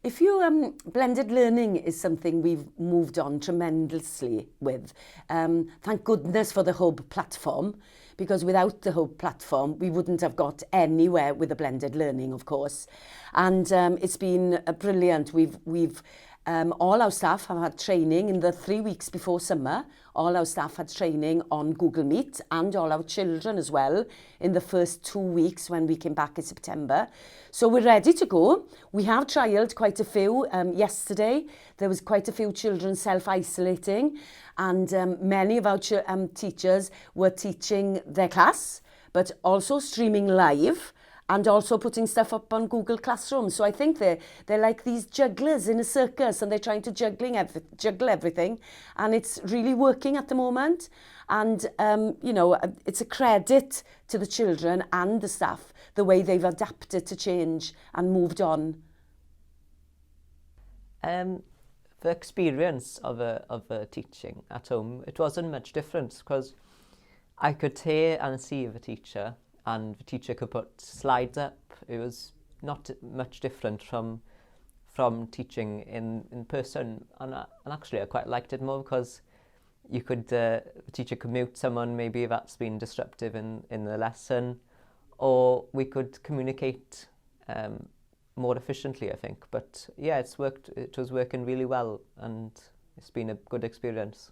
If you, blended learning is something we've moved on tremendously with. Thank goodness for the Hub platform, because without the Hub platform, we wouldn't have got anywhere with the blended learning, of course. And it's been brilliant. All our staff have had training in the 3 weeks before summer. All our staff had training on Google Meet, and all our children as well in the first 2 weeks when we came back in September. So we're ready to go. We have trialled quite a few. Yesterday, there was quite a few children self-isolating, and many of our teachers were teaching their class, but also streaming live, and also putting stuff up on Google Classroom. So I think they're like these jugglers in a circus, and they're trying to juggle everything, and it's really working at the moment. And it's a credit to the children and the staff the way they've adapted to change and moved on. The experience of a teaching at home, it wasn't much different, because I could hear and see the teacher, and the teacher could put slides up. It was not much different from teaching in person, and actually I quite liked it more, because you could the teacher could mute someone maybe that's been disruptive in the lesson, or we could communicate more efficiently, I think. But yeah, it was working really well, and it's been a good experience.